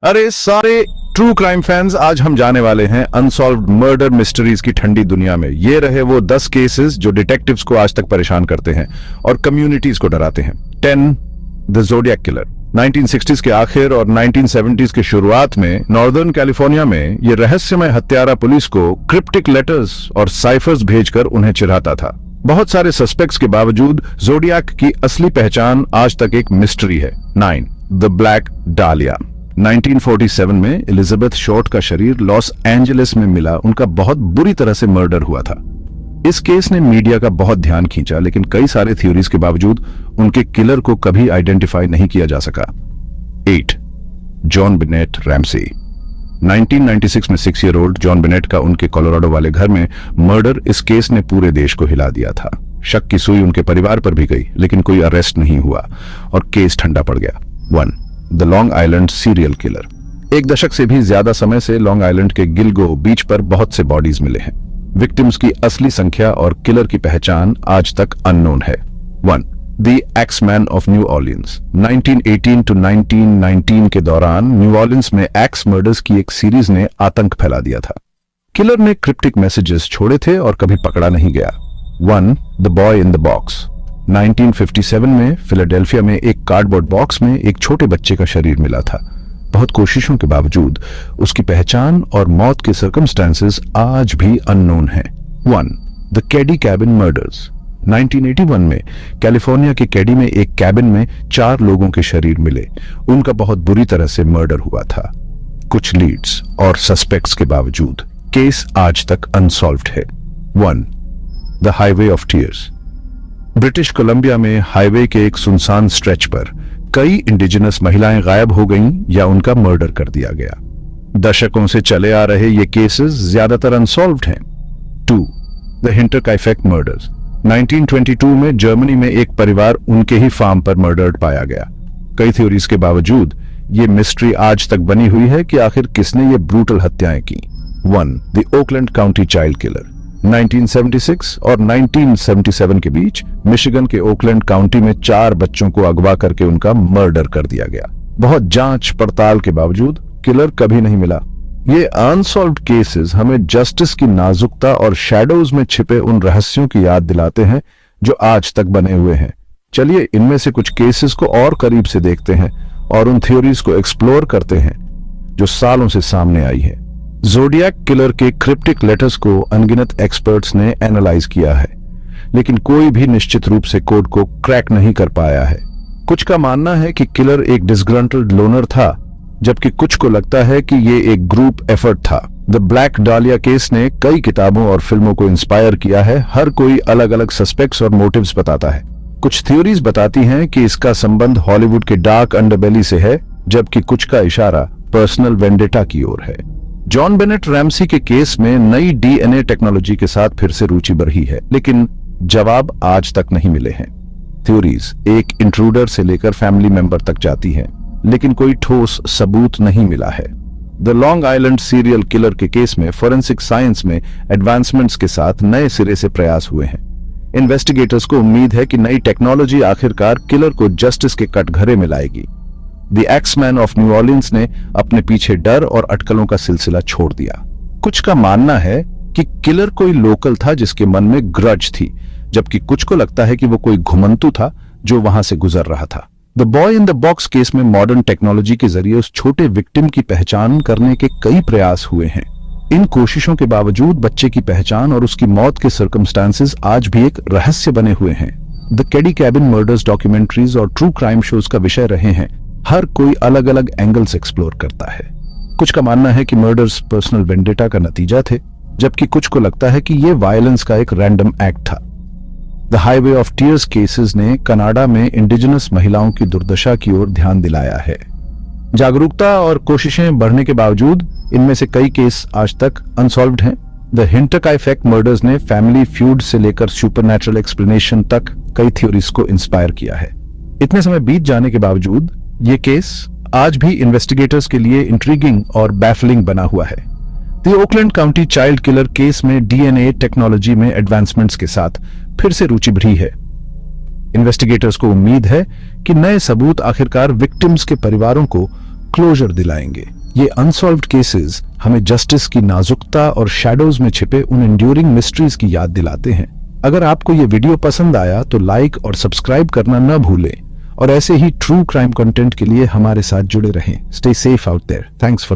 अरे सारे true crime fans, आज हम जाने वाले हैं अनसॉल्व्ड मर्डर मिस्ट्रीज की ठंडी दुनिया में। ये रहे वो 10 केसेस जो डिटेक्टिव्स को आज तक परेशान करते हैं और कम्युनिटीज को डराते हैं। 10 द ज़ोडिएक किलर। 1960s के आखिर और 1970s के शुरुआत में नॉर्दर्न कैलिफोर्निया में ये रहस्यमय हत्यारा पुलिस को क्रिप्टिक लेटर्स और साइफर्स भेजकर उन्हें चिढ़ाता था। बहुत सारे सस्पेक्ट्स के बावजूद ज़ोडिएक की असली पहचान आज तक एक मिस्ट्री है। 9 द ब्लैक डालिया। 1947 में एलिजाबेथ शॉर्ट का शरीर लॉस एंजलिस में मिला। उनका बहुत बुरी तरह से मर्डर हुआ था। इस केस ने मीडिया का बहुत ध्यान खींचा, लेकिन कई सारे थ्योरीज के बावजूद उनके किलर को कभी आइडेंटिफाई नहीं किया जा सका। 8 जॉन बेनेट रैमसी। 1996 में 6 ईयर ओल्ड जॉन बेनेट का उनके कोलोराडो वाले घर में मर्डर, इस केस ने पूरे देश को हिला दिया था। शक की सुई उनके परिवार पर भी गई, लेकिन कोई अरेस्ट नहीं हुआ और केस ठंडा पड़ गया। 1 the long island serial killer. एक दशक से भी ज्यादा समय से लॉन्ग आइलैंड के गिलगो बीच पर बहुत से बॉडीज मिले हैं। विक्टिम्स की असली संख्या और किलर की पहचान आज तक अननोन है। 1 the axeman of New Orleans. 1918 to 1919 के दौरान न्यू ऑर्लियंस में एक्स मर्डर्स की एक सीरीज ने आतंक फैला दिया था। किलर ने क्रिप्टिक मैसेजेस छोड़े थे और कभी पकड़ा नहीं गया। 1 the boy in the box. 1957 में फिलाडेल्फिया में एक कार्डबोर्ड बॉक्स में एक छोटे बच्चे का शरीर मिला था। बहुत कोशिशों के बावजूद उसकी पहचान और मौत के सर्कमस्टेंसेस आज भी अननोन हैं। 1 द कैडी कैबिन मर्डर्स। 1981 में कैलिफोर्निया के कैडी में एक कैबिन में 4 लोगों के शरीर मिले। उनका बहुत बुरी तरह से मर्डर हुआ था। कुछ लीड्स और सस्पेक्ट्स के बावजूद केस आज तक अनसॉल्व्ड है। 1 the highway of tears. British Columbia में हाईवे के एक सुनसान स्ट्रेच पर कई इंडिजिनस महिलाएं गायब हो गईं या उनका मर्डर कर दिया गया। दशकों से चले आ रहे ये केसेस ज्यादातर अनसॉल्व्ड हैं। 2 द हिंटरकाइफेक मर्डर्स। 1922 में जर्मनी में एक परिवार उनके ही फार्म पर मर्डर्ड पाया गया। कई थ्योरीज के बावजूद ये मिस्ट्री आज तक बनी हुई है कि आखिर किसने ये ब्रूटल हत्याएं की। 1 the Oakland county child killer. 1976 और 1977 के बीच मिशिगन के ओकलैंड काउंटी में 4 बच्चों को अगवा करके उनका मर्डर कर दिया गया। बहुत जांच पड़ताल के बावजूद किलर कभी नहीं मिला। ये अनसॉल्व्ड केसेस हमें जस्टिस की नाजुकता और शैडोज में छिपे उन रहस्यों की याद दिलाते हैं जो आज तक बने हुए हैं। चलिए इनमें से कुछ केसेस को और करीब से देखते हैं और उन थ्योरीज को एक्सप्लोर करते हैं जो सालों से सामने आई है। ज़ोडिएक किलर के क्रिप्टिक लेटर्स को अनगिनत एक्सपर्ट्स ने एनालाइज किया है, लेकिन कोई भी निश्चित रूप से कोड को क्रैक नहीं कर पाया है। कुछ का मानना है कि किलर एक डिसग्रंटल्ड लोनर था, जबकि कुछ को लगता है कि ये एक ग्रुप एफर्ट था। द ब्लैक डालिया केस ने कई किताबों और फिल्मों को इंस्पायर किया है। हर कोई अलग अलग सस्पेक्ट्स और मोटिव्स बताता है। कुछ थ्योरीज बताती हैं कि इसका संबंध हॉलीवुड के डार्क अंडरबेली से है, जबकि कुछ का इशारा पर्सनल वेंडेटा की ओर है। जॉन बेनेट रैमसी के केस में नई डीएनए टेक्नोलॉजी के साथ फिर से रुचि बढ़ी है, लेकिन जवाब आज तक नहीं मिले हैं। थ्योरीज एक इंट्रूडर से लेकर फैमिली मेंबर तक जाती हैं, लेकिन कोई ठोस सबूत नहीं मिला है। The long island serial killer के केस में फोरेंसिक साइंस में एडवांसमेंट्स के साथ नए सिरे से प्रयास हुए हैं। इन्वेस्टिगेटर्स को उम्मीद है कि नई टेक्नोलॉजी आखिरकार किलर को जस्टिस के कटघरे में लाएगी। The axeman of New Orleans ने अपने पीछे डर और अटकलों का सिलसिला छोड़ दिया। कुछ का मानना है कि किलर कोई लोकल था जिसके मन में ग्रज थी, जबकि कुछ को लगता है कि वो कोई घुमंतू था जो वहां से गुजर रहा था। The boy in the box case में मॉडर्न टेक्नोलॉजी के जरिए उस छोटे विक्टिम की पहचान करने के कई प्रयास हुए हैं। इन कोशिशों के बावजूद बच्चे की पहचान और उसकी मौत के सर्कमस्टांसेस आज भी एक रहस्य बने हुए हैं। The Keddie cabin murders documentaries और ट्रू क्राइम शोज का विषय रहे हैं। हर कोई अलग अलग एंगल्स एक्सप्लोर करता है। कुछ का मानना है कि मर्डर्स पर्सनल वेंडेटा का नतीजा थे, जबकि कुछ को लगता है कि यह वायलेंस का एक रैंडम एक्ट था। The highway of tears cases ने कनाडा में इंडिजिनस महिलाओं की दुर्दशा की ओर ध्यान दिलाया है। जागरूकता और कोशिशें बढ़ने के बावजूद इनमें से कई केस आज तक अनसॉल्व्ड हैं। द हिंटरकाइफेक मर्डर्स ने फैमिली फ्यूड से लेकर सुपरनैचुरल एक्सप्लेनेशन तक कई थ्योरीज को इंस्पायर किया है। इतने समय बीत जाने के बावजूद ये केस आज भी इन्वेस्टिगेटर्स के लिए इंट्रीगिंग और बैफलिंग बना हुआ है। The Oakland county child killer case में डीएनए टेक्नोलॉजी में एडवांसमेंट्स के साथ फिर से रुचि बढ़ी है। इन्वेस्टिगेटर्स को उम्मीद है कि नए सबूत आखिरकार विक्टिम्स के परिवारों को क्लोजर दिलाएंगे। ये अनसॉल्व्ड केसेस हमें जस्टिस की नाजुकता और शैडोज में छिपे उन एंड्यूरिंग मिस्ट्रीज की याद दिलाते हैं। अगर आपको ये वीडियो पसंद आया तो लाइक और सब्सक्राइब करना न भूलें और ऐसे ही ट्रू क्राइम कंटेंट के लिए हमारे साथ जुड़े रहें। Stay safe out there. Thanks for